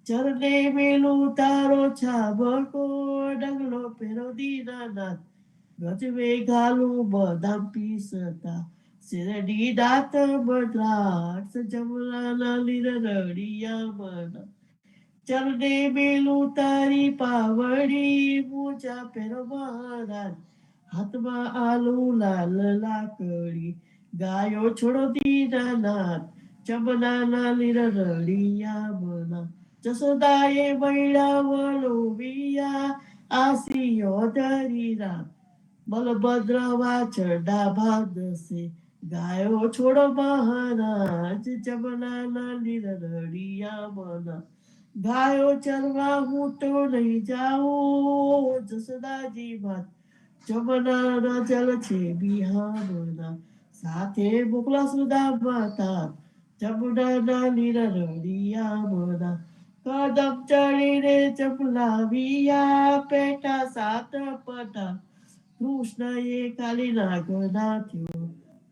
ચરણે મેલું તારો છાબકો ડગલો પેરો દીનાનાથ ગજવે ઘાલું બદામ પીસતા શેરડી દાંત બદ્રાક્ષ જમલાના લીર રડિયા મના ચરણે મેલું તારી પાવડી પૂજા પેરો મહારાજ હાથમાં આલુ લાલ લાકડી ગાયો છોડો દીનાનાથ ચમનાના લીર રડિયા મના જસોદાએ મૈડા વલોવિયા આસીયો ધરીરા બલભદ્ર વાછરડા ભાદસે ગાયો છોડો મહારાજ જમનાના લીર રડિયા મના ગાયો ચરવા હું તો નહીં જાઉં જસોદાજી વાત જમનાના જલ છે બિહારના સાથે મોકલા સુદા માતા જમનાના લીર રડિયા મના કદમ ચડીને ચપલાવિયા પેટા સાત પટા કૃષ્ણએ કાલી નાગના થયો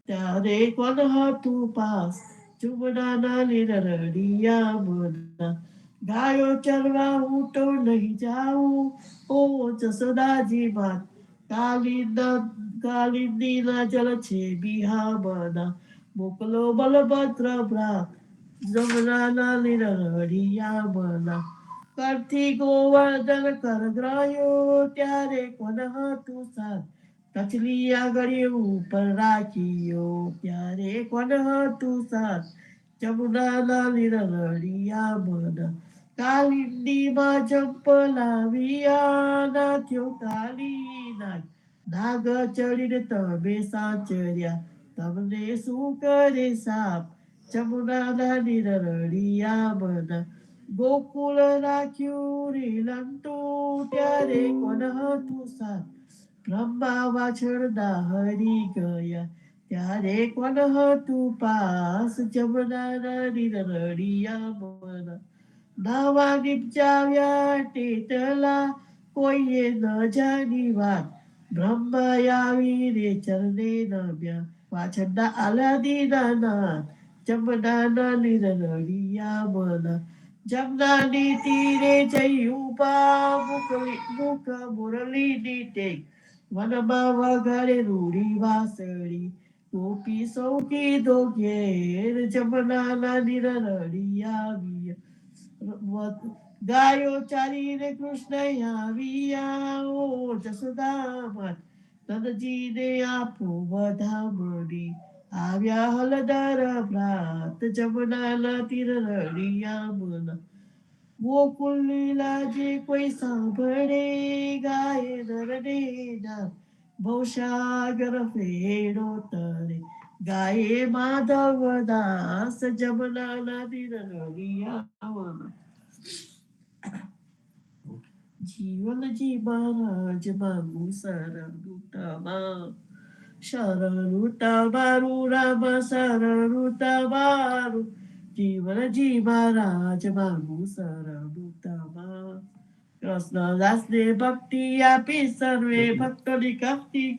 ત્યારે કોણ હતું પાસ ચુમડાના લીર રડિયા મના ગાયો ચરવા હું તો નહીં જાઉં ઓ જસોદાજી વાત કાલિંદી ના જલ છે બિહામના મોકલો બલભદ્ર ભ્રાત જમનાના લીર રડિયા મના કરથી ગોવર્ધન કરગ્રાયો ત્યારે કોણ હતું સાથ કચલી આગળ ઉપર રાખ્યો ત્યારે કોણ હતું સાથ જમુનાના લીર રડિયા મના કાલિંદીમાં ચંપલાવિયા નાથ્યો કાલીનાથ નાગ ચડીને તમે સાચર્યા તમને શું કરે સાપ જમુનાના લીર રડિયા મના ગોકુળ રાખ્યું રીલંટુ ત્યારે કોણ હતું સાથ બ્રહ્મા વાછરડા હરી ગયા ત્યારે કોણ હતું પાસ જમનાના લીર રડિયા મના નવા નિપજાવ્યા ટેટલા કોઈએ ન જાની વાત બ્રહ્મા આવી રે ચરણે નમ્યા વાછરડા આલાદીના નાથ જમનાના લીર રડિયા મના જમનાની તીરે જઈ ઉભા મુખ મુરલીની ટેક વનમાં વગાડે રૂડી વાસળી ગોપી સૌ કીધો ઘેર જમનાના લીર રડિયા ગાયો ચાલીને કૃષ્ણ આવ્યા ઓ જસોદામાં નંદજીને આપો વધામણી આવ્યા હલદર ભ્રાત જમનાના તીર રડિયા મના ગોકુલ લીલા જે કોઈ સાંભળે ગાય નરને ના ભવસાગર ફેરો તરે ગાયે માધવ દાસ જમનાના તીર રડિયા મના જીવન જી મહારાજ માંગુ શરણું તમારું રામ શરણું તમારું જીવન જી મહારાજ માંગુ શરણું તમારું કૃષ્ણદાસ ને ભક્તિ આપી સર્વે ભક્તોની કપટી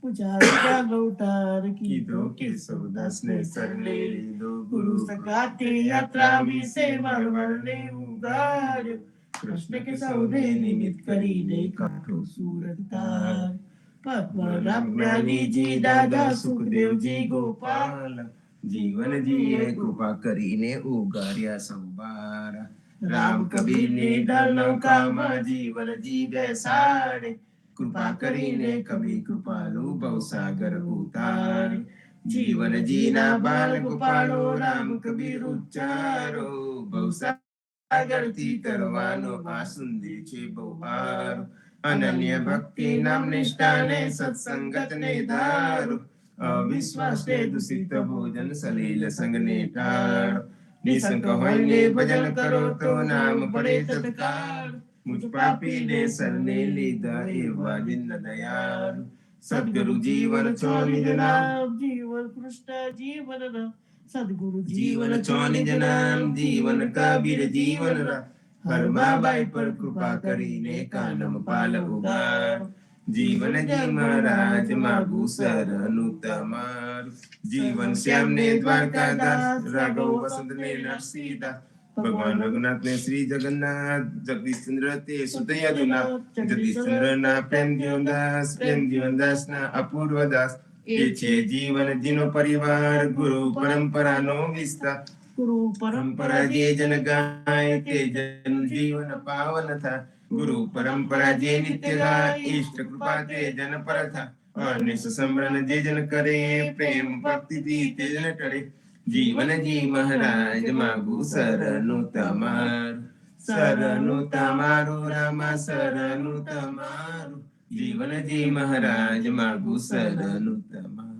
પૂજા ઉતાર કીધો કેશવદાસ ને સરને લીધો ગુરુ સગાતી યાત્રા વિશે વળવળને ઉગાડ્યો કૃષ્ણ કે સૌને નિમિત્ત કરીને કાઠો સુરત તાર ભગવાન જ્ઞાનીજી દાદા સુખદેવજી ગોપાલ જીવનજીએ કૃપા કરીને ઉગાર્યા સંભારા રામ કબીર ને નૌકામાં જીવનજી બેસાડે કૃપા કરીને કબીર કૃપાલુ ભવસાગર ઉતારે જીવનજીના બાલ ગોપાળો રામ કબીર ઉચ્ચારો ભવસાગરથી તરવાનો આસુંદી છે બહારો અનન્ય ભક્તિ નામ નિષ્ઠાને સત્સંગત ને ધારો અવિશ્વાસ ને દૂષિત ભોજન સલીલ સંગ ને ટાળો નિશંક હોઈને ભજન કરો તો નામ પડે તત્કાળ મુझ પાપી ને સરને લીધા એવા દિન દયાળુ સદગુરુ જીવન છો નિજ નામ જીવન કૃષ્ણ જીવન નામ સદગુરુ જીવન છો નિજ નામ જીવન કબીર જીવન રામ હરમાબાઈ પર કૃપા કરીને કાનમ પાલ ઉગાર જીવનજી મહારાજ માગુ શરણું તમારું જીવન શ્યામ ને દ્વારકાદાસ રાઘવ વસંત ને નરસીદાસ ભગવાન રઘુનાથ ને શ્રી જગન્નાથ, જગદીશચંદ્ર તે સુત યદુનાથ, જગદીશચંદ્ર ના પ્રેમ જીવનદાસ, પ્રેમ જીવનદાસ ના અપૂર્વ દાસ, એ છે જીવનજીનો પરિવાર, ગુરુ પરંપરાનો વિસ્તાર. ગુરુ પરંપરા પરંપરા જે જન ગાય તે જન જીવન પાવન થાય. ગુરુ પરંપરા જે નિત્ય ગાય, ઈષ્ટ કૃપા તે જન પર થાય. અનિશ સમરણ જે જન કરે, પ્રેમ ભક્તિ તે જન ટળે. જીવનજી મહારાજ માગું શરણું તમારું, શરણું તમારું રામા શરણું તમારું. જીવનજી મહારાજ માગું શરણું તમારું.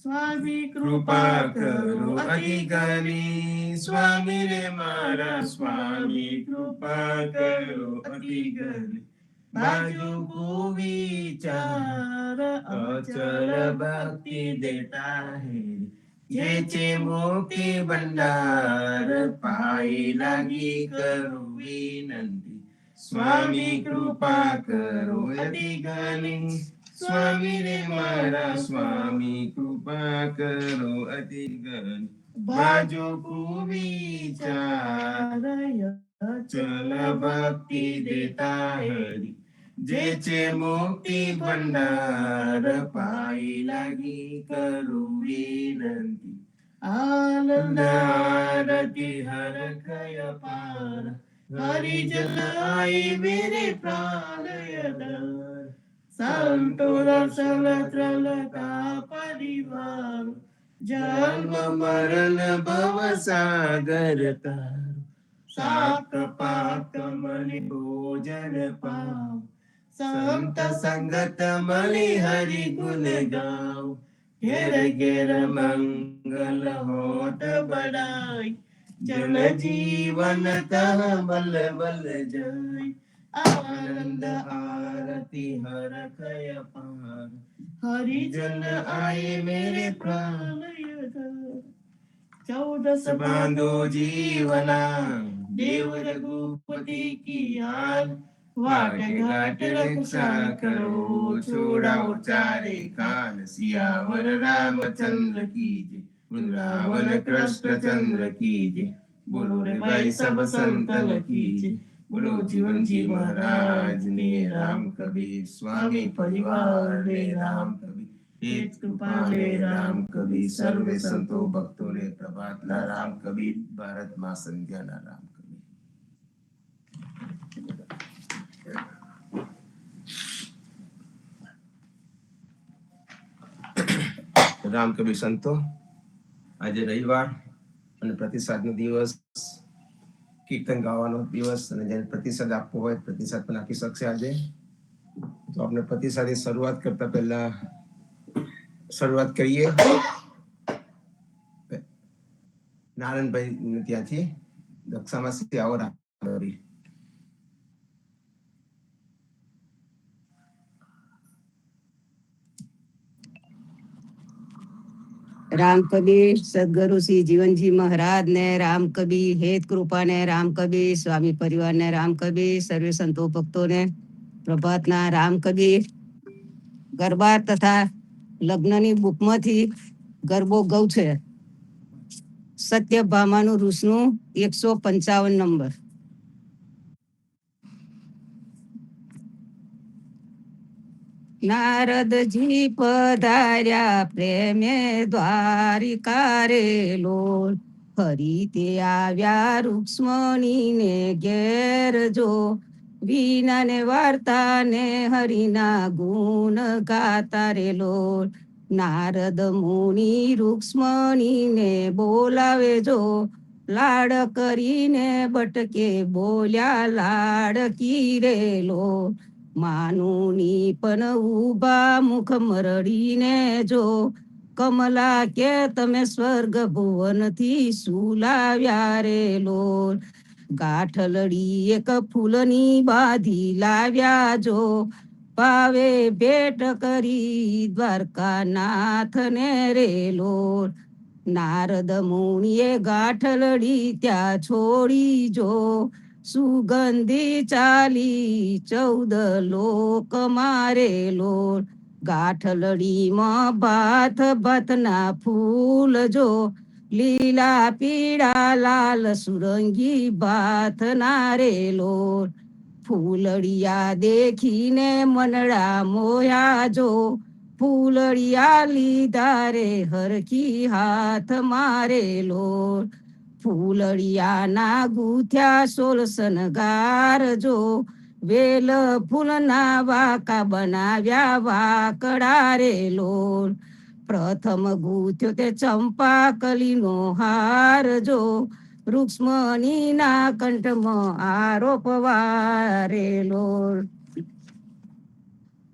સ્વામી કૃપા કરો અતિ જ્ઞાની, સ્વામી રે મારા સ્વામી કૃપા કરો અતિ જ્ઞાની. બાજુ વિચાર અચલ ભક્તિ દેતા હે, જે છે મુક્તિ ભંડાર પાઈ લાગી કરું વિનંતી. સ્વામી કૃપા કરો અતિ જ્ઞાની, સ્વામી રે મારા સ્વામી કૃપા કરો અતિ જ્ઞાની. બાજુ વિચાર ચલ ભક્તિ દેતા હરી, જે છે મુક્તિ ભંડાર પાઈ લાગી કરું વિનંતી. આનંદ આરતી હર કય પાર, હરિ જન આઈ મેરે પ્રાણય દર. સંતો રસલ ત્રલતા પરિવાર, જન્મ જન્મ મરણ ભવ સાગર તાર. શાક પાક મની ભોજન પાવ, સંત સંત સંગત મળી હરિ ગુણ ગાવ. ઘેર ઘેર મંગલ હોત બડાઈ, જન જીવન તહ બલ બલ જાય. આનંદ આરતી હર કય પાર, હરિ જન આયે મેરે પ્રાણ. ચૌદસ બાંધો જીવના દેવ રઘુપતિ કી આન, વાટે ઘાટ રક્ષા કરો છોડાઓ ચારે કાન. સિયાવર રામચંદ્ર કી જય, વૃંદાવન કૃષ્ણચંદ્ર કી જય. બોલો રે ભાઈ સબ સંતન કી જય. બોલો જીવનજી મહારાજ ને રામ કબીર સ્વામી પરિવાર ને રામ કબીર. એક કૃપા ને રામ કબીર, સર્વે સંતો ભક્તો ને પ્રભાતના રામ કબીર, ભારતમાં સંધ્યાના રામ કબીર. રામ કબીર સંતો, આજે રવિવાર અને પ્રતિસાદનો દિવસ, કીર્તન ગાવાનો દિવસ, અને જેને પ્રતિસાદ આપવો હોય પ્રતિસાદ પણ આપી શકશે આજે. તો આપણે પ્રતિસાદની શરૂઆત કરતા પહેલા શરૂઆત કરીએ નારાયણભાઈ ત્યાંથી. દક્ષામાં આવો રામ. રામ કબીર સદગુરુ શ્રી જીવનજી મહારાજ ને રામ કબીર, હેત કૃપા ને રામ કબીર, સ્વામી પરિવાર ને રામ કબીર, સર્વે સંતો ભક્તો ને પ્રભાતના રામ કબીર. ગરબા તથા લગ્નની બુકમાંથી ગરબો ગૌ છે. સત્યભામાનું ઋષનું 155 નંબર. નારદજી પધાર્યા પ્રેમે દ્વારિકા રે લોલ, ફરી તે આવ્યા રૂક્ષ્મણીને ઘેર જો. વીણાને વાર્તા ને હરિના ગુણ ગાતા રે લોલ. નારદ મુનિ રૂક્ષ્મણીને બોલાવે જો, લાડ કરીને બટકે બોલ્યા લાડકી રે લોલ. માનુની પણ ઉભા મુખ મરડીને જો, કમલા કે તમે સ્વર્ગ ભુવનથી સુલાવ્યા રે લોલ. ગાંઠલડી એક ફૂલની બાધી લાવ્યા જો, પાવે ભેટ કરી દ્વારકા નાથને રે લોલ. નારદ મુનિએ ગાંઠલડી ત્યાં છોડી જો, સુગંધી ચાલી 14 લોક મારે લોલ. ગાંઠલડીમાં ભાત ભાતના ફૂલ જો, લીલા પીળા લાલ સુરંગી ભાથના રે લોલ. ફૂલડિયા દેખીને મનડા મોયા જો, ફૂલડિયા લીધા રે હરખી હાથ મારે લોલ. ફૂલડિયાના ગૂથ્યા સોલ શણગાર જો, વેલ ફૂલના વાકા બનાવ્યા વાકડા રે લોલ. પ્રથમ ગૂથ્યો તે ચંપા કલીનો હાર જો, રૂક્ષ્મણીના કંઠમાં આરોપવારેલો.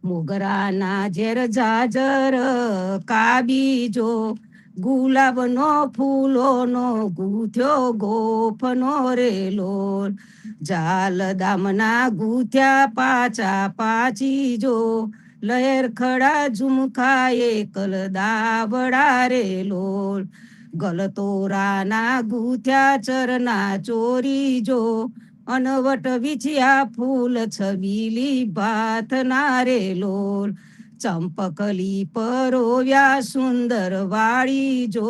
મોગરાના ઝેર જાજર કાબીજો, ગુલાબનો ફૂલોનો ગૂથ્યો ગોફનો રેલો. જાલ દામના ગૂથ્યા પાચા પાચી જો, લહેર ખડા ઝુમખાએ કલદાવડા રેલો. ગલતોરાના ગૂથ્યા ચરના ચોરી જો, અનવટ વિછ્યા ફૂલ છબીલી ભાથના રેલો. ચંપકલી પરોવ્યા સુંદર વાળી જો,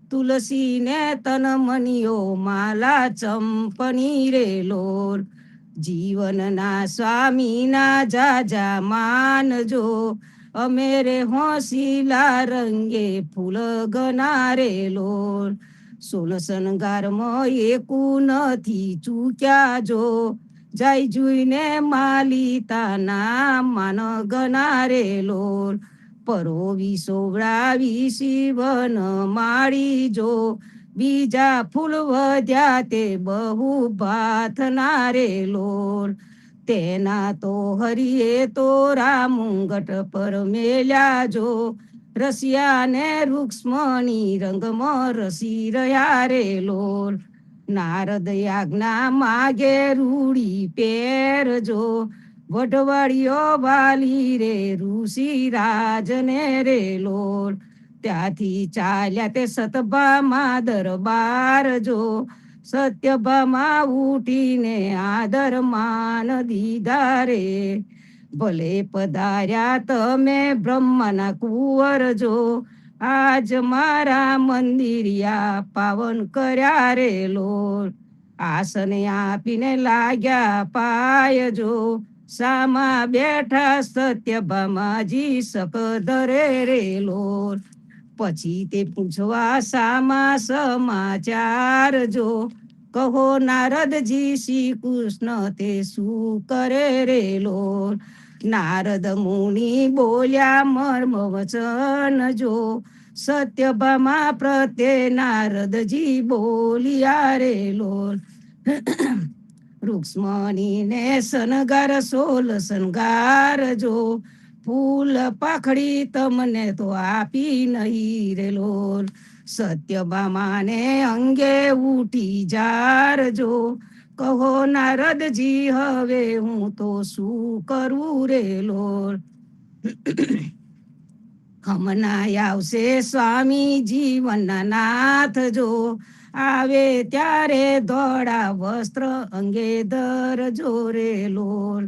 તુલસીને તન મનિયો માલા ચંપની રેલો. જીવનના સ્વામીના જાજા માનજો, અમે રે હોંસીલા રંગે ફૂલ ગનારેલો. સોલ શણગારમાં એકું નથી ચૂક્યા જો, જઈ જોઈને માલિતાના માન ગનારેલો. પરોવી સોવડાવી શિવન માળી જો, બીજા ફૂલ વધ્યા તે બહુ ભાથના રેલો. તેના તો હરિએ તો રામુંગટ પર મેલ્યા જો, રસિયાને રૂક્ષ્મણી રંગમાં રસી રહ્યા રેલો. નારદ યાજ્ઞા માગે રૂડી પહેરજો, વઢવાળીઓ વાલી રે ઋષિ રાજને રેલો. ત્યાંથી ચાલ્યા તે સતભામાં દરબાર જો, સત્યભામાં ઉઠીને આદર માન દીધા રે. ભલે પધાર્યા તમે બ્રહ્મના કુંવર જો, આજ મારા મંદિરિયા પાવન કર્યા રેલો. આસને આપીને લાગ્યા પાય જો, સામા બેઠા સત્યભામાજી સકધરે રેલો. પછી તે પૂછવા સામા સમાચાર જો, કહો નારદજી શ્રી કૃષ્ણ તે શું કરે રેલો. નારદ મુનિ બોલ્યા મર્મ વચન જો, સત્યભામા પ્રત્યે નારદજી બોલ્યા રેલો. રૂક્ષ્મણીને શણગાર સોલ શણગાર જો, ફૂલ પાખડી તમને તો આપી નહીં રેલો. સત્યભામાને અંગે ઉઠી જારજો, કહો નારદજી હવે હું તો શું કરું રેલો. હમણાં આવશે સ્વામી જીવનના નાથ જો, આવે ત્યારે ધોળા વસ્ત્ર અંગે ધરજો રેલો.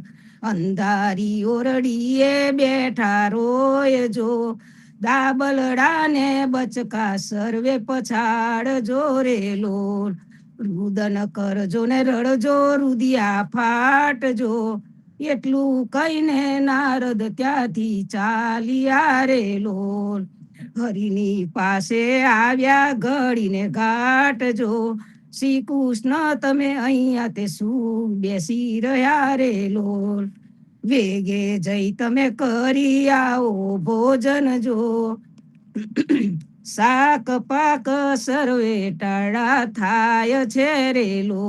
અંધારી ઓરડીએ બેઠા રોય જો, દાબલડાને બચકા સર્વે પછાડજો રેલો. રુદન કરજો ને રડજો રુદિયા ફાટજો, એટલું કહીને નારદ ત્યાંથી ચાલ્યા રેલો. હરિની પાસે આવ્યા ઘડીને ઘાટજો, શ્રી કૃષ્ણ તમે અહીંયા તે શું બેસી રહ્યા રેલો. વેગે જઈ તમે કરી આવો ભોજન જો, શાક પાક સર્વે ટાળા થાય છે રેલો.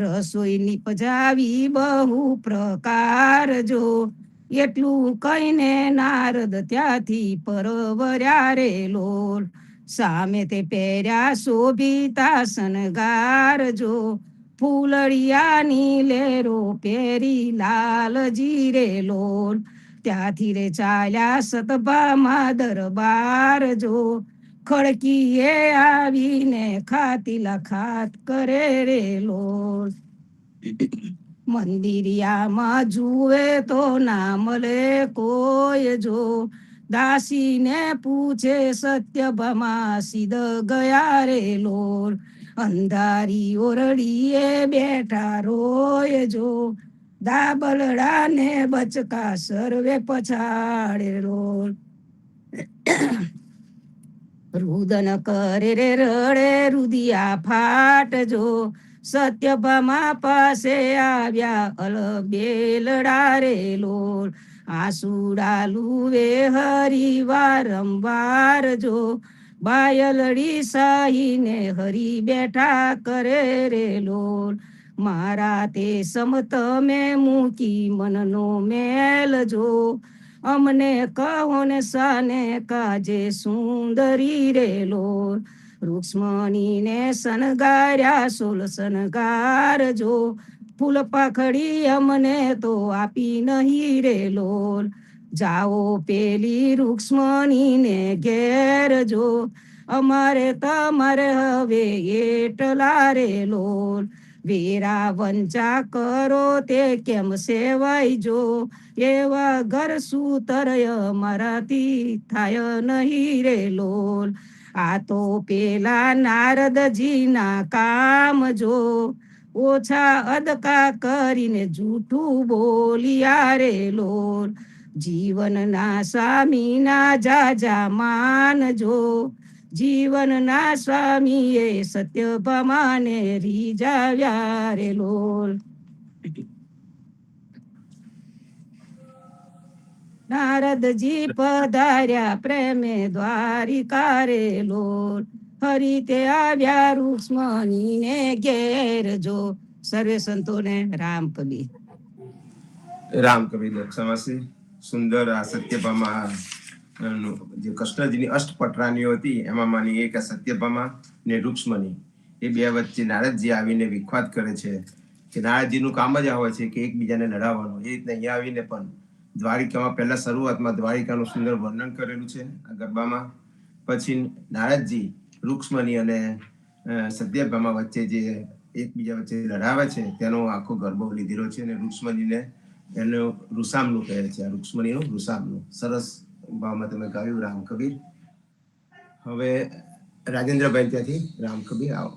રસોઈ નિપજાવી બહુ પ્રકાર જો, એટલું કહીને નારદ ત્યાંથી પરવર્યા રેલો. સામે તે પહેર્યા શોભિતા શણગાર જો, ફૂલડિયાની લેરો પેરી લાલજી રેલો. ત્યાંથી રે ચાલ્યા સતભામાં દરબાર જો, ખડકીએ આવીને ખાતીલા ખાત કરે રેલો. મંદિરિયામાં જુએ તો ના મળે કોઈ જો, દાસીને પૂછે સત્યભામા સીધ ગયા રે લોલ. અંધારી ઓરડીએ બેઠા રોય જો, દાબલડા ને બચકા સર્વે પછાડે રોલ. રુદન કરે રે રડે રુદિયા ફાટજો, સત્યભામા પાસે આવ્યા અલબેલડા રે લોલ. આસુડા લુવે હરી વારંવાર જો, બાયલડી સાહીને હરી બેઠા કરે રે લોલ. મારા તે સમત મેં મૂકી મનનો મેલ જો, અમને કહો ને સાને કાજે સુંદરી રે લોલ. રૂક્ષ્મણીને શણગાર્યા સોલ શણગારજો, ફૂલ પાખડી અમને તો આપી નહીં રે લોલ. જાઓ પેલી રૂક્ષ્મણીને ઘેર જો, અમારે તમારે હવે એટલા રે લોલ. વેરા વંચા કરો તે કેમ સેવાય જો, એવા ઘર સુતરય મારાથી થાય નહીં રે લોલ. આ તો પેલા નારદજીના કામ જો, ઓછા અદકા કરીને જૂઠું બોલિયા રે લોલ. જીવનના સ્વામીના જાજા માનજો, જીવનના સ્વામીએ સત્યભામાને રીઝાવ્યા રે લોલ. નારદજી પધાર્યા પ્રેમે દ્વારિકા રે લોલ. હરી તે આવ્યા રૂક્ષ્મણીને ઘેર જો, સર્વે સંતોને રામ કબીર. રામ કબીર દક્ષાવાસી સુંદર આ સત્યભામા જે કૃષ્ણજીની અષ્ટપટરાનીઓ હતી એમાં માની એક આ સત્યભામા ને રૂક્ષ્મણી, એ બે વચ્ચે નારદજી આવીને વિખવાદ કરે છે કે નારદજીનું કામ જ આ હોય છે કે એકબીજાને લડાવવાનું. એ રીતના અહીંયા આવીને પણ દ્વારિકામાં પહેલા શરૂઆતમાં દ્વારિકાનું સુંદર વર્ણન કરેલું છે આ ગરબામાં. પછી નારદજી રૂક્ષ્મણી અને સત્યભામા વચ્ચે જે એકબીજા વચ્ચે લડાવે છે તેનો આખો ગરબો લીધેલો છે. અને રૂક્ષ્મણીને એનું રૂસામનું કહે છે, આ રૂક્ષ્મણીનું રૂસામનું. સરસ ભાવમાં તમે ગાયું રામ કબીર. હવે રાજેન્દ્રભાઈ ત્યાંથી રામ કબીર આવો.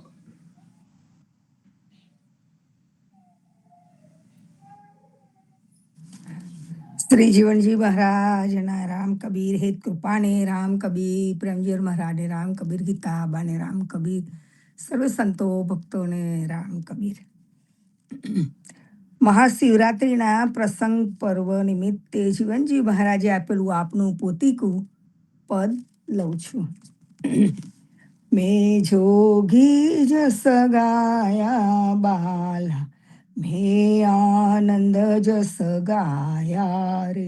શ્રી જીવનજી મહારાજના રામ કબીર, હેત કૃપાને રામ કબીર, પ્રેમજીર મહારાજને રામ કબીર, ગીતાબાને રામ કબીર, સર્વ સંતો ભક્તોને રામ કબીર. મહાશિવરાત્રિના પ્રસંગ પર્વ નિમિત્તે જીવનજી મહારાજે આપેલું આપનું પોતીકું પદ લઉં છું. મેં જોગી જસ ગાયા બાલા, મેં આનંદ જસ ગાયા રે.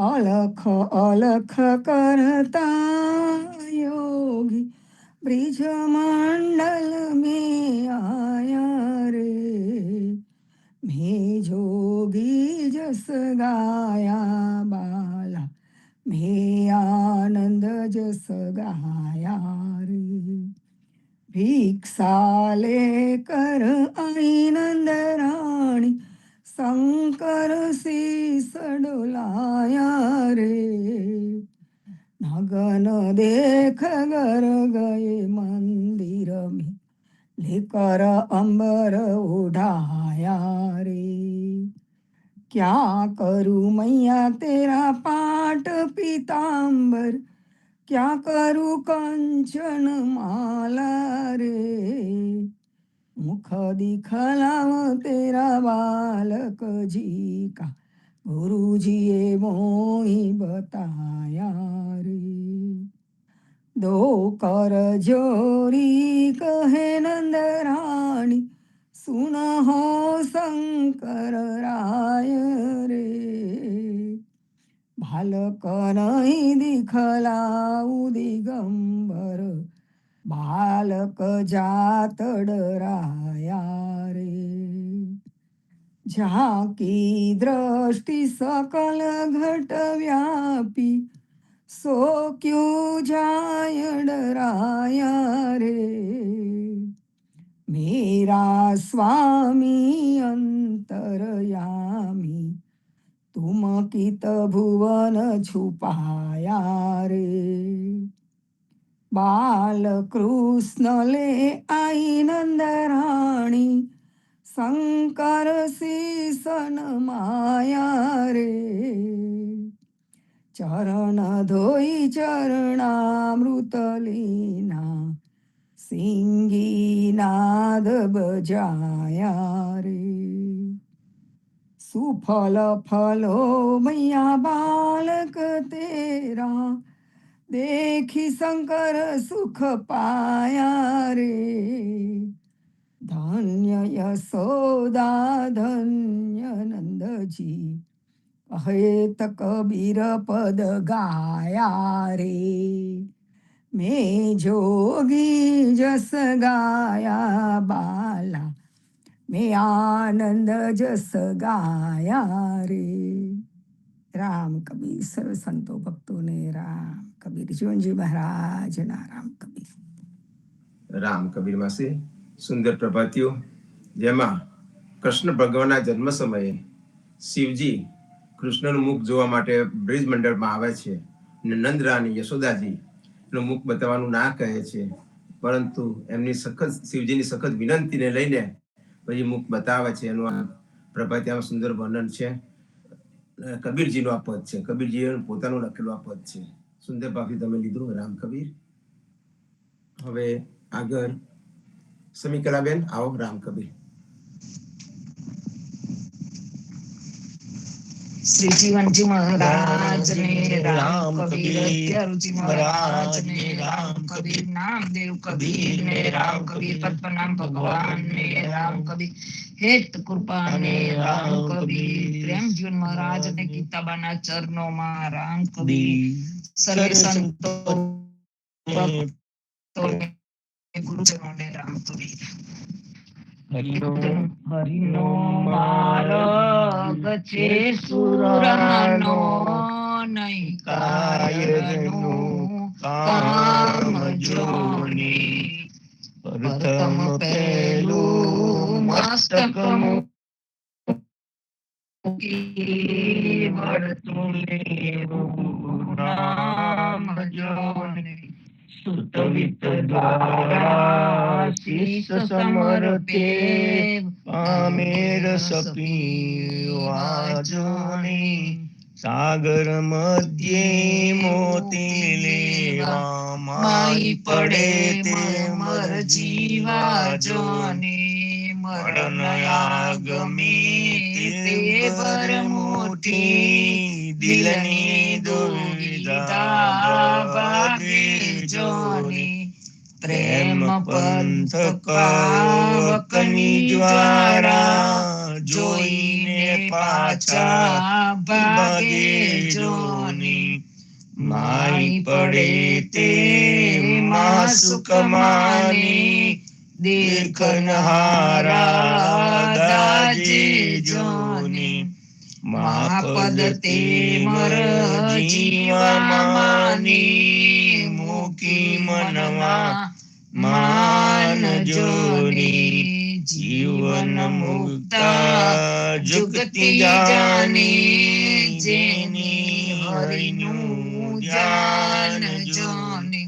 અલખ અલખ કરતા યોગી, બ્રિજ મંડલ મેં આયા રે. મેં જોગી જસ ગાયા બાલા, મેં આનંદ જસ ગાયા રે. ભિક્ષા લેકર આઈ નંદરાણી, શંકર શીસ ડોલાયા રે. નગન દેખ ગર ગયે મંદિર મેં, લેકર અંબર ઉઠાયા રે. क्या करूँ मैया तेरा पाट पीताम्बर, क्या करूँ कंचन माला रे. मुख दिखलाव तेरा बालक जी का, गुरु जी मोही बताया रे. दो कर जोरी कहे नंद रानी, सुन हो शंकर राय रे. बालक नहीं दिखलाऊ दिगंबर, बालक जात डराया रे. झाकी दृष्टि सकल घट व्यापी, सो क्यों जाय डराया रे. मेरा स्वामी अंतरयामी, तुम कित भुवन छुपाया रे। बाल कृष्ण ले आई नंद राणी, शंकर शीसन माया रे। चरण धोई चरणामृत लीना, सिंगी नाद बजाया रे। सुफल फलो मैया बालक तेरा, देखी शंकर सुख पाया रे। धन्य यशोदा धन्य नंद जी, कहे कबीर पद गाया रे। मैं जोगी जस गाया बाला, मैं आनंद जस गाया रे। राम कबीर सर्व संतो भक्तों ने राम कबीर जीवनजी महाराज ना राम कबीर। રામ કબીર માસે સુંદર પ્રભાતિઓ, જેમાં કૃષ્ણ ભગવાનના જન્મ સમયે શિવજી કૃષ્ણનું મુખ જોવા માટે બ્રિજ મંડળમાં આવે છે અને નંદ રાણી યશોદાજી નું મુખ બતાવવાનું ના કહે છે, પરંતુ એમની સખત શિવજીની સખત વિનંતીને લઈને પછી મુખ બતાવે છે. એનું આ પ્રભાતિયામાં સુંદર વર્ણન છે. કબીરજીનું આ પદ છે, કબીરજીએ પોતાનું લખેલું આ પદ છે. સુંદર ભાવથી તમે લીધું રામ કબીર. હવે આગળ સમીકલાબેન આવો રામ કબીર. શ્રી જીવનજી મહારાજ ને રામ કબીર, અત્યારુજી મહારાજ ને રામ કબીર, નામદેવ કબીર ને રામ કબીર, પદ્મનાભ ભગવાન ને રામ કબીર, હેત કૃપા ને રામ કબીર, પ્રેમજીવન મહારાજ ને ગીતાબાના ચરણોમાં રામ કબીર, સર્વે સંતો ગુરુજનો ને રામ કબીર. હરિનો માર્ગ છે સુરનો, નહીં કાયરનું કામ જોની. પ્રથમ પહેલું મસ્તક મૂકી, વળતું લેવું નામ જોની. સુતવિત દ્વારા શીશ સમર્પે, પામેર સપી વાજોની. સાગર મધ્યે મોતી લેવા, માઈ પડે તે મર જીવાજોની. મરણ આગમી તે બર મોટી, દિલની દુવિધા ભાગે જોની. પ્રેમ પંથ પાવકની દ્વારા, જોઈને પાછા ભાગે જોની. માઈ પડે તે માં સુખ માની, દેખનહારા દાજે જોની. મહાપદ તે મર જીવમાની, મૂકી મનમાં માન જોની. જીવન મુક્તા જુગતિ જાની, જેની હરિનું ધ્યાન જોની.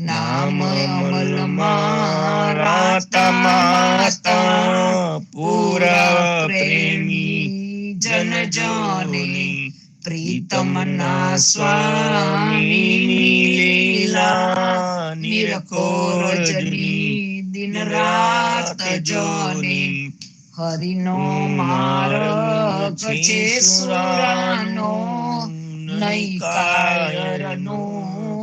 નામ અમલમાં રાતા માતા, પૂરા પ્રેમી જન જોની. પ્રીતમના સ્વામીની લીલા, નિરખો રજની દિન રાત જોની. હરિનો માર્ગ છે સુરાનો, નહીં કાયરનું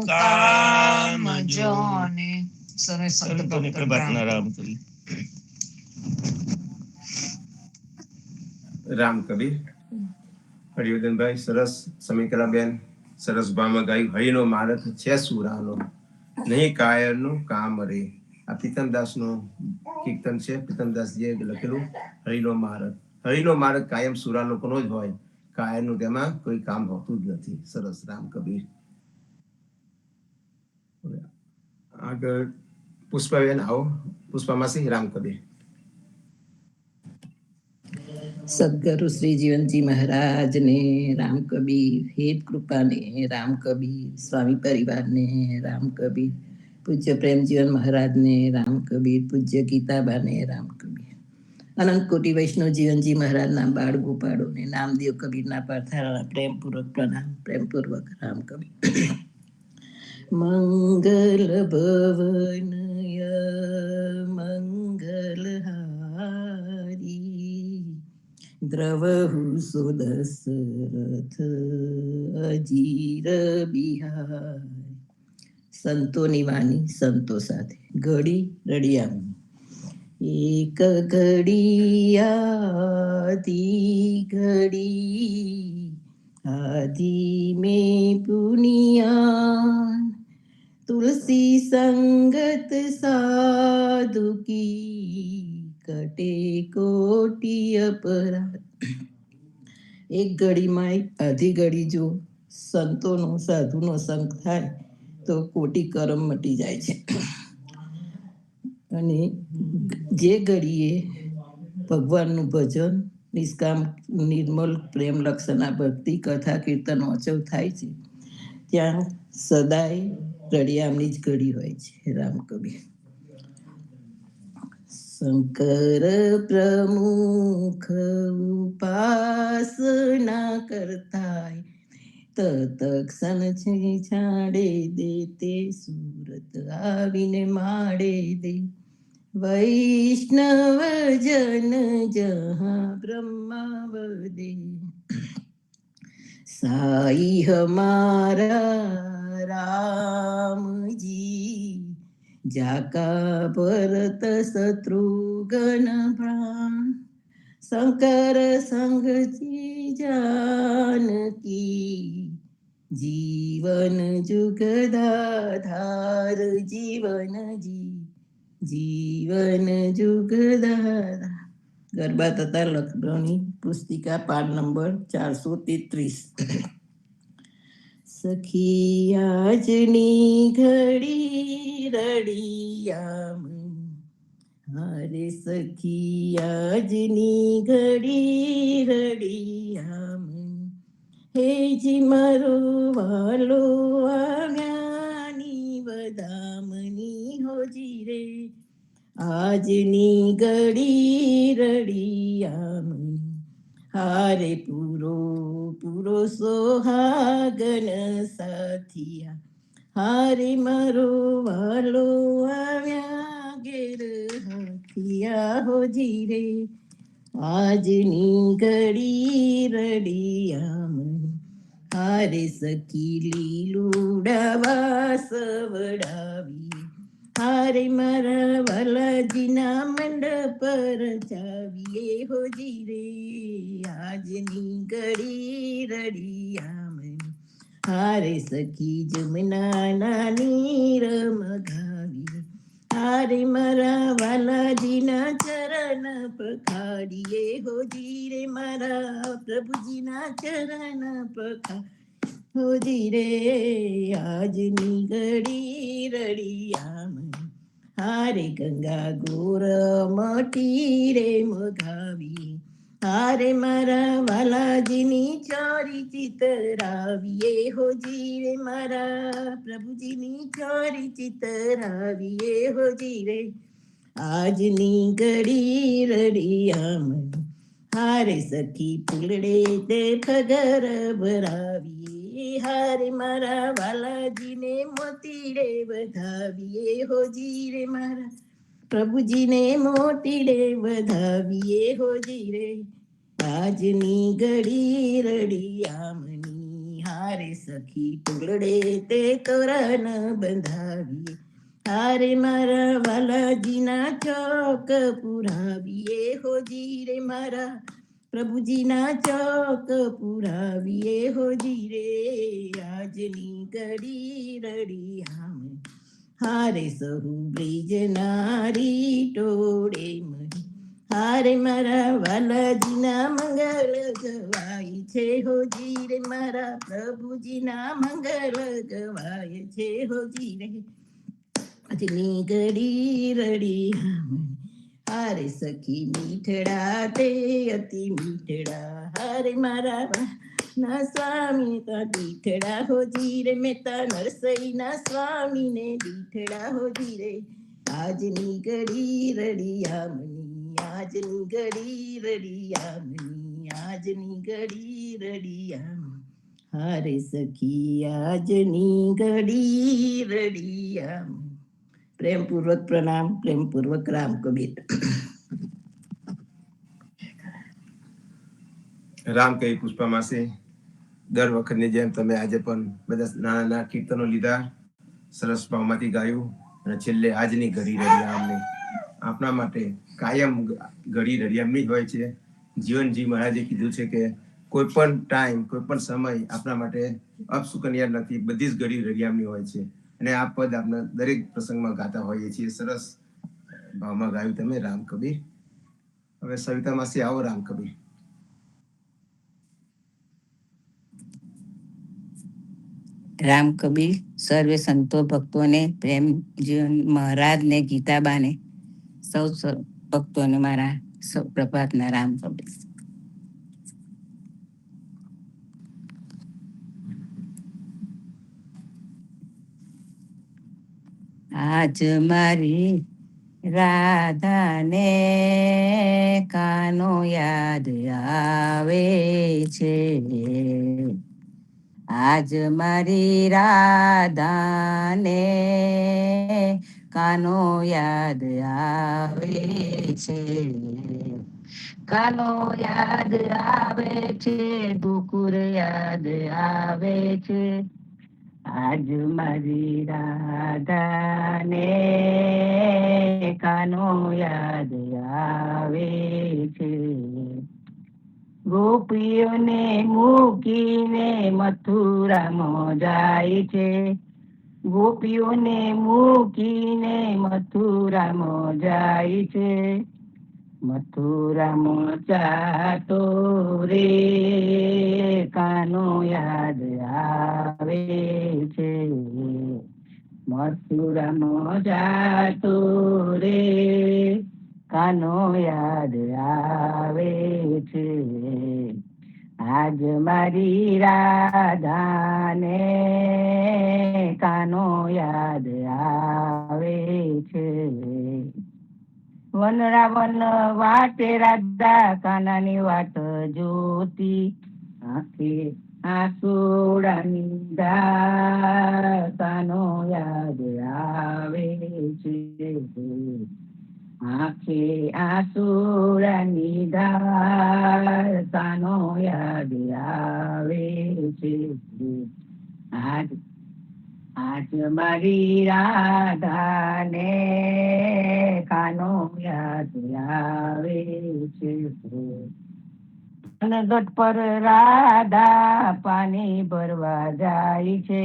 કામ જોની. સરસ સંત પ્રભાતના રામ કબીર. રામ કબીર. હરિવર્ધનભાઈ સરસ, સમીકલાબેન સરસ ભાવમાં ગાયું. હરિનો માર્ગ છે સુરાનો, નહીં કાયરનું કામ રે. આ પ્રીતમદાસનું કીર્તન છે. પ્રીતમદાસજીએ લખેલું હરિનો માર્ગ. હરિનો માર્ગ કાયમ સુરા લોકોનો જ હોય, કાયરનું તેમાં કોઈ કામ હોતું જ નથી. સરસ રામ કબીર. આગળ પુષ્પાબેન આવો. પુષ્પામાસી રામ કબીર. સદગુરુ શ્રી જીવનજી મહારાજને, રામ કબીર હેત કૃપાને, રામ કબીર સ્વામી પરિવારને, રામ કબીર પૂજ્ય પ્રેમજીવન મહારાજને, રામ કબીર પૂજ્ય ગીતાબાને, રામ કબીર અનંત કોટી વૈષ્ણવ જીવનજી મહારાજના બાળ ગોપાળોને, નામદેવ કબીરના પાથારા પ્રેમપૂર્વક પ્રણામ, પ્રેમપૂર્વક રામ કબીર. મંગલ ભવનય મંગલ હારી દ્રવહુ સુદશરથ અજીર બિહાર. સંતોની વાણી સંતો સાથે ઘડી રડિયામણી. એક ઘડિયાથી ઘડી આદિ મેં પુનિયા તુલસી સંગત સાધુ કી કટે કોટી અપરાધ. એક ઘડીમાં આધી ઘડી જો સંતોનો સાધુનો સંગ થાય તો કોટી કરમ મટી જાય છે. અને જે ઘડીએ ભગવાનનું ભજન નિષ્કામ નિર્મલ પ્રેમ લક્ષણા ભક્તિ કથા કીર્તન ઓચવ થાય છે ત્યાં સદાય રડિયામની જ ઘડી હોય છે. રામ કબીર. શંકર પ્રમુખ ઉપાસના કરતા તત્ક્ષણ છે છાડે દે તે સુરત આવીને માડે દે. વૈષ્ણવ જન જહાં બ્રહ્માવદે સાઈ હમારા રામજી જાકા ભરત શત્રુઘ્ન પ્રાણ. શંકર સંગજી જાનકી જીવન જુગદાધાર. જીવન જુગદાધાર. ગરબા તથા લખનૌની પુસ્તિકા પાઠ નંબર 433. સખી આજની ઘડી રડિયામણી. હારે સખી આજની ઘડી રડિયામણી. હેજી મારો વાલો આવ્યાની વધામણી હોજી રે. આજની ઘડી રડિયામણી. હારે પૂરો સોહાગન સાથિયા. હારે મારો વાલો આવ્યા ઘેર હાથિયા હોજી રે. આજની ઘડી રડિયામણી. હારે સખી લીલુડાવા સવડાવી. હારે મારા વાલાજીના મંડપ રચાવીએ હોજી રે. આજની ઘડી રડિયામણી. હારે સખી જમનાના નીર મઘાવી. હારે મારા વાલાજીના ચરણ પખાડીએ હોજી રે. મારા પ્રભુજીના ચરણ પખા હોજી રે. આજની ઘડી રડિયામણી. હારે ગંગા ગોર મટી રે મઘાવી. હારે મારા વાલાજીની ચોરી ચિતરાવીએ હોજી રે. મારા પ્રભુજીની ચોરી ચિતરાવીએ હોજી રે. આજની ઘડી રડિયામણી. હારે સખી ફૂલડે તે ખગર ભરાવીએ. હારે મારા વાલાજીને મોતીડે વધાવીએ હોજી રે. મારા પ્રભુજીને મોતીડે વધાવીએ હોજી રે. આજની ઘડી રડિયામણી. હારે સખી ફૂલડે તે તોરણ બંધાવીએ. હારે મારા વાલાજીના ચોક પુરાવીએ હોજી રે. મારા પ્રભુજીના ચોક પુરાવીએ હોજી રે. આજની ઘડી રડિયામણી. હારે સહુ બ્રિજ નારી ટોળે મળી. હારે મારા વાલાજીના મંગલ ગવાય છે હોજી રે. મારા પ્રભુજીના મંગલ ગવાય છે હોજી રે. આજની ઘડી રડિયામણી. હારે સખી મીઠડા તે અતિ મીઠડા, હારે મારા ના સ્વામી તા દીઠડા હોજી રે, મેતા નરસઈ ના સ્વામી ને દીઠડા હોજી રે. આજની ઘડી રડિયામણી, આજની ઘડી રડિયામણી, આજની ઘડી રડિયામણી, હારે સખી આજની ઘડી રડિયામણી. પ્રેમપૂર્વક પ્રણામ, પ્રેમપૂર્વક રામ કબીર. રામ કઈ પુષ્પા માસી, દર વખતની જેમ તમે આજે પણ બધા નાના નાના કીર્તનો લીધા, સરસ ભાવમાંથી ગાયું, અને છેલ્લે આજની ઘડી રડિયામણી. આપણા માટે કાયમ ઘડી રડિયામણી જ હોય છે. જીવનજી મહારાજે કીધું છે કે કોઈ પણ ટાઈમ, કોઈ પણ સમય આપણા માટે અપસુકનિયાર નથી, બધી જ ઘડી રડિયામણી હોય છે. અને આ પદ આપણે દરેક પ્રસંગમાં ગાતા હોઈએ છીએ. સરસ ભાવમાં ગાયું તમે રામ કબીર. હવે સવિતા માસી આવો રામ કબીર. રામ કબીર સર્વે સંતો ભક્તોને, પ્રેમ જીવન મહારાજને, ગીતાબાને, સૌ ભક્તોને મારા પ્રભાતના રામ કબીર. આજ મારી રાધાને કાનો યાદ આવે છે, આજ મારી રાધાને કાનો યાદ આવે છે, કાનો યાદ આવે છે, ગોકુળ યાદ આવે છે, આજ મારી રાધાને કાનો યાદ આવે છે. ગોપીઓને મૂકીને મથુરામાં જાય છે, ગોપીઓને મૂકીને મથુરામાં જાય છે, મથુરામાં જાતો રે કાનો યાદ આવે છે, મથુરામાં જાતો રે કાનો યાદ આવે છે, આજ મારી રાધાને કાનો યાદ આવે છે. વનરાવન વાટે રાધા કાનાની વાટ જોતી, આંખે આસુડાની ધાર કાનો યાદ આવે છે, આંખે આસુડાની ધાર કાનો યાદ આવે છે, આજ મારી રાધાને કાનો યાદ આવે છે. પનગટ પર રાધા પાણી ભરવા જાય છે,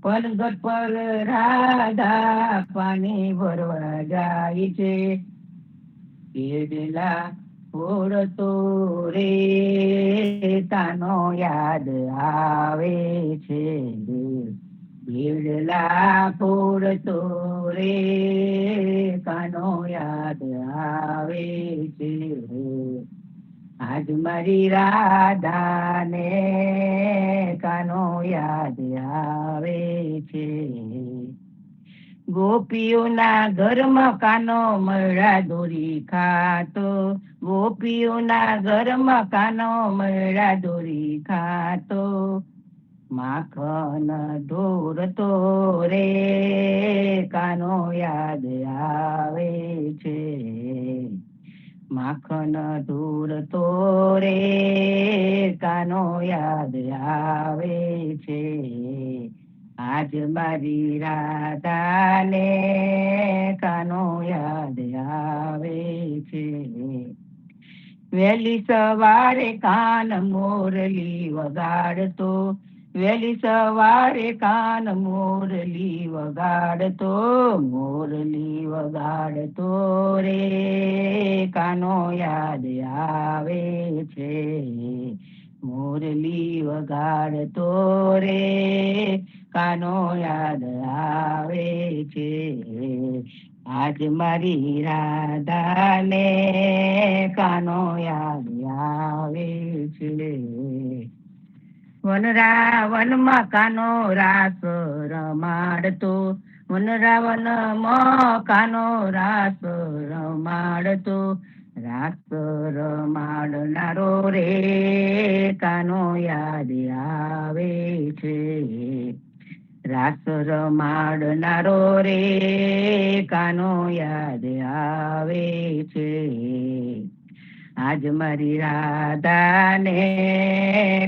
પનગટ પર રાધા પાણી ભરવા જાય છે, કેડલા ફોડતો રે કાનો યાદ આવે છે, કેડલા ફોડતો રે કાનો યાદ આવે છે, આજ મારી રાધાને કાનો યાદ આવે છે. ગોપીઓના ઘરમાં કાનો મરડા દોરી ખાતો, ગોપીઓના ઘરમાં કાનો મરડા દોરી ખાતો, માખન ઢોરતો રે કાનો યાદ આવે છે, માખન ઢોરતો રે કાનો યાદ આવે છે, આજ મારી રાધાને કાનો યાદ આવે છે. વહેલી સવારે કાન મોરલી વગાડતો, વહેલી સવારે કાન મોરલી વગાડતો, મોરલી વગાડતો રે કાનો યાદ આવે છે, મોરલી વગાડતો રે કાનો યાદ આવે છે, આજ મારી રાધાને કાનો યાદ આવે છે. વનમાં કાનો રાસ રમાડતો, વનમાં કાનો રાસ રમાડતો, રાસ રમાડનારો રે કાનો યાદ આવે છે. રાસ રમાડનારો રે કાનો યાદ આવે છે. આજ મારી રાધાને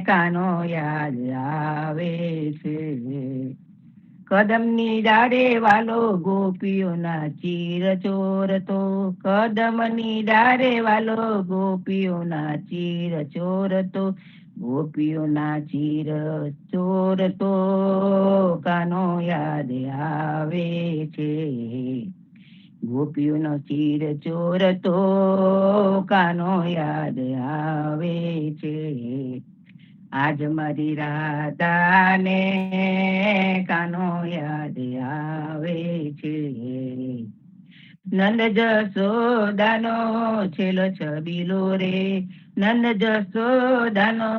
કાનો યાદ આવે છે. કદમની ડાળે વાલો ગોપીઓના ચીર ચોરતો, કદમની ડાળે વાલો ગોપીઓના ચીર ચોરતો, ગોપીઓના ચીર ચોરતો કાનો યાદ આવે છે. ગોપીઓનો ચીર ચોરતો કાનો યાદ આવે છે. આજ મારી રાધાને કાનો યાદ આવે છે. નંદ જસોદાનો છેલ્લો છબીલો રે, નંદ જસોદાનો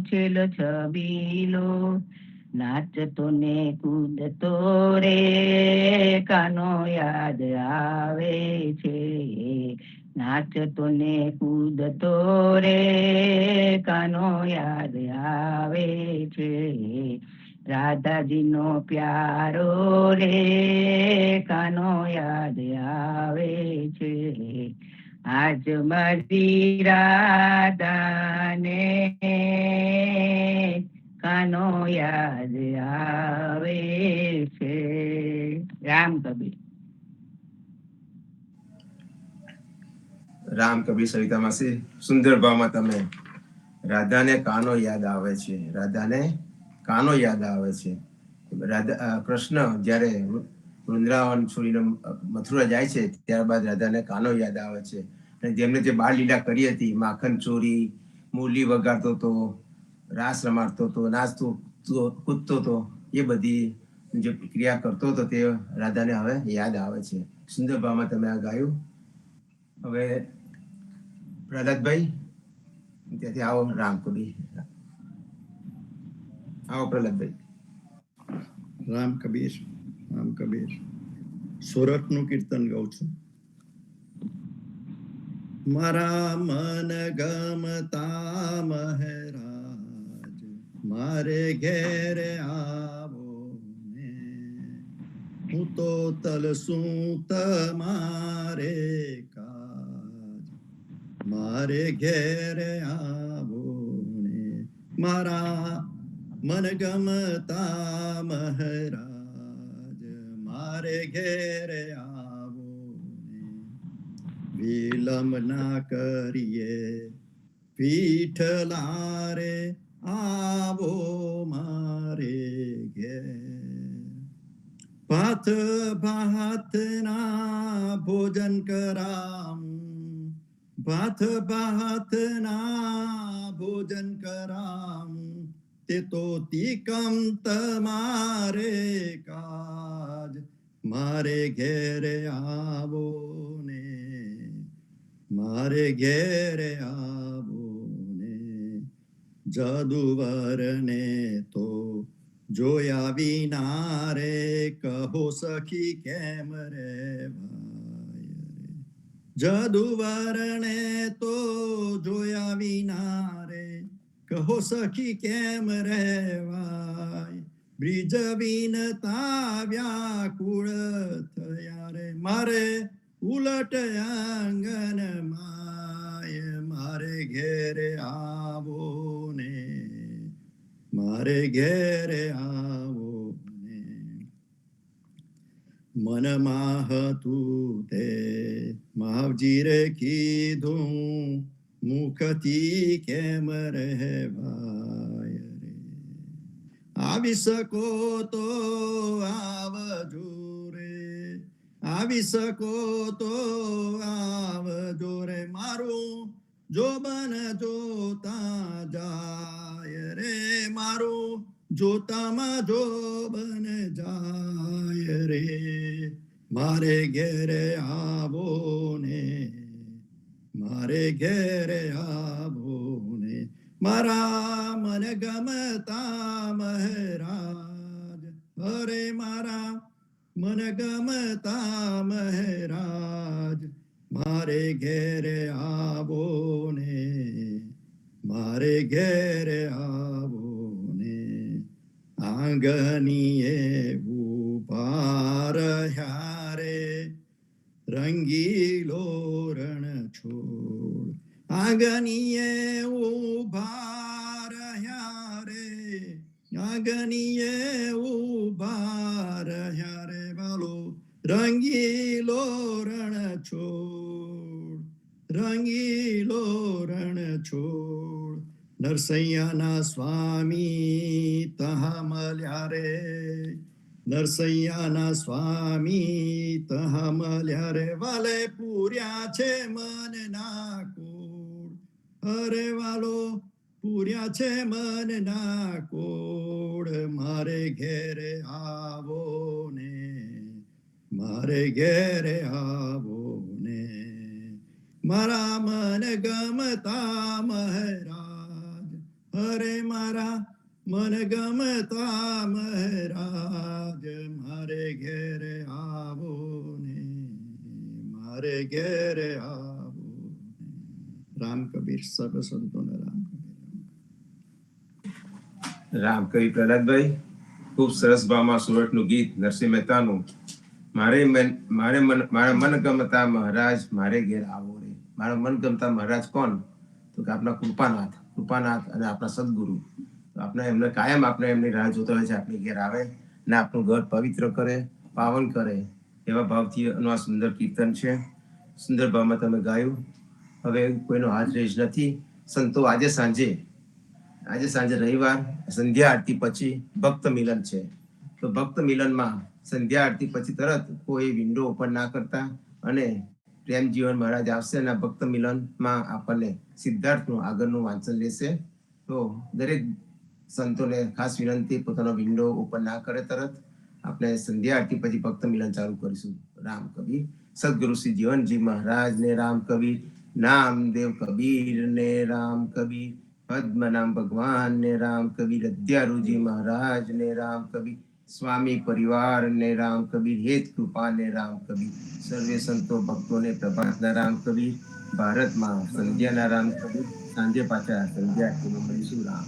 છેલ્લો છબીલો, નાચતો ને કૂદતો રે કાનો યાદ આવે છે. નાચતો ને કૂદતો રે કાનો યાદ આવે છે. રાધાજીનો પ્યારો રે કાનો યાદ આવે છે. આજ મારી રાધાને કાનો યાદ આવે છે. રામ કબીર. રામ કબીર સવિતા માસી, સુંદર ભાવમાં તમે રાધાને કાનો યાદ આવે છે, રાધાને કાનો યાદ આવે છે. કૃષ્ણ જ્યારે વૃંદાવન છોડીને મથુરા જાય છે ત્યારબાદ રાધાને કાનો યાદ આવે છે. અને જેમને જે બાળ લીલા કરી હતી, માખણ ચોરી, મુરલી વગાડતો હતો, રાસ રમાડતો હતો, નાચતો કૂદતો હતો, એ બધી જે ક્રિયા કરતો હતો તે રાધાને હવે યાદ આવે છે. સુંદર ભાવમાં તમે આ ગાયું. હવે પ્રહલાદભાઈ ત્યાંથી આવો. રામ કબીર આવો પ્રહલાદભાઈ. રામ કબીર, રામ કબીર. સુરતનું કીર્તન ગાઉં છું. મારા મન ગમતા મહારાજ મારે ઘેરે આવો ને, હું તો તલસું તમારે કાજ, મારે ઘેરે આવો ને. મારા મન ગમતા મહારાજ મારે ઘેરે આવો ને, વિલંબ ના કરીએ પીઠલા રે આવો મારે ઘેર. ભાત ભાતના ભોજન કરાવું, ભાત ભાતના ભોજન કરાવું, તે તો તીકમ તમારે કાજ, મારે ઘેરે આવો ને, મારે ઘેરે આવો ને. જદુવરને તો જોયા વિના રે કહો સખી કેમ રે ભાઈ રે. જદુવરને તો જોયા વિના રે કહો સખી કેમ રેવાય. બ્રિજ વિનતા વ્યાકુળ થયા રે, મારે ઉલટ આંગન માય, મારે ઘેરે આવો ને, મારે ઘેરે આવો ને. મનમાં હતું તે મહાવજીરે કીધું, મુખથી કેમ રહેવાય રે. આવી શકો તો આવજો રે, આવી શકો તો આવજો રે. મારું જોબન જોતા જાય રે, મારું જોતામાં જોબન જાય રે. મારે ઘેરે આવો ને, મારે ઘેરે આવો ને, મારા મન ગમતા મહારાજ. અરે મારા મન ગમતા મહારાજ, મારે ઘેરે આવો ને, મારે ઘેરે આવો ને. આંગણીએ ઉભા રહ્યા રે રંગીલો રણ છોડ. આંગણીએ ઉભા રહ્યા રે, આંગણીએ ઉભા રહ્યા રે વાલો રંગીલો રણ છોડ, રંગીલો રણ છોડ. નરસૈયાના સ્વામી તહા મળ્યા રે, નરસૈયાના સ્વામી તહા મળ્યા રે. વાલે પૂર્યા છે મનના કોડ, અરે વાલો પૂર્યા છે મનના કોડ. મારે ઘેરે આવો ને, મારે ઘેરે આવો ને, મારા મન ગમતા મહારાજ. અરે મારા મન ગમતા મહારાજ, મારે ઘેરે આવો ને, મારે ઘેરે આવો ને. રામ કબીર સર્વ સંતોને રામ કબીર. રામ કવિ પ્રહલાદભાઈ, ખૂબ સરસ ભાવમાં સુરતનું ગીત નરસિંહ મહેતાનું. મારા મન ગમતા મહારાજ મારે ઘેર આવો રે. મારા મન ગમતા મહારાજ કોણ? તો કે આપણા કૃપાનાથ, કૃપાનાથ અને આપણા સદગુરુ. તો આપણે એમને કાયમ આપણે એમની રાહ જોતા હોય છે, આપણી ઘેર આવે ને આપણું ઘર પવિત્ર કરે, પાવન કરે. એવા ભાવથી આ સુંદર કીર્તન છે. સુંદર ભાવમાં તમે ગાયું. હવે કોઈનો હાથ રેજ નથી. સંતો આજે સાંજે રવિવાર સંધ્યા આરતી પછી ભક્ત મિલન છે. તો ભક્ત મિલનમાં સંધ્યા આરતી પછી તરત કોઈ વિન્ડો ઓપન ના કરતા અને પ્રેમજીવન મહારાજ આવશે અને ભક્ત મિલનમાં આપણને સિદ્ધાર્થનું આગળનું વાંચન લેશે. તો દરેક સંતોને ખાસ વિનંતી, પોતાનો વિન્ડો ઓપન ના કરે તરત. આપણે સંધ્યા આરતી પછી ભક્ત મિલન ચાલુ કરીશું. રામ કબીર. સદગુરુ શ્રી જીવનજી મહારાજ ને રામ કબીર. નામદેવ કબીર ને રામ કબીર. પદ્મનામ ભગવાન ને રામ કબીર. અદ્યારુજી મહારાજ ને રામ કબીર. સ્વામી પરિવાર ને રામ કબીર. હેત કૃપા ને રામ કબીર. સર્વે સંતો ભક્તોને પ્રભાતના રામ કબીર. ભારતમાં સંધ્યાના રામ કબીર. સાંજે પાછા સંધ્યા આરતીમાં મળીશું. રામ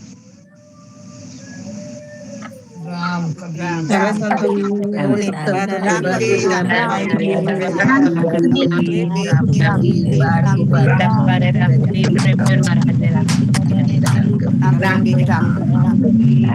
રામ કબીર. સર્વ રામ સંતોને રામ પ્રભાતના કબીર, રામ રામ કબીર, કબીર, રામ રામ કબીર, કબીર, રામ કબીર, રામ કબીર, રામ કબીર, રામ કબીર, રામ કબીર. રામ કબીર.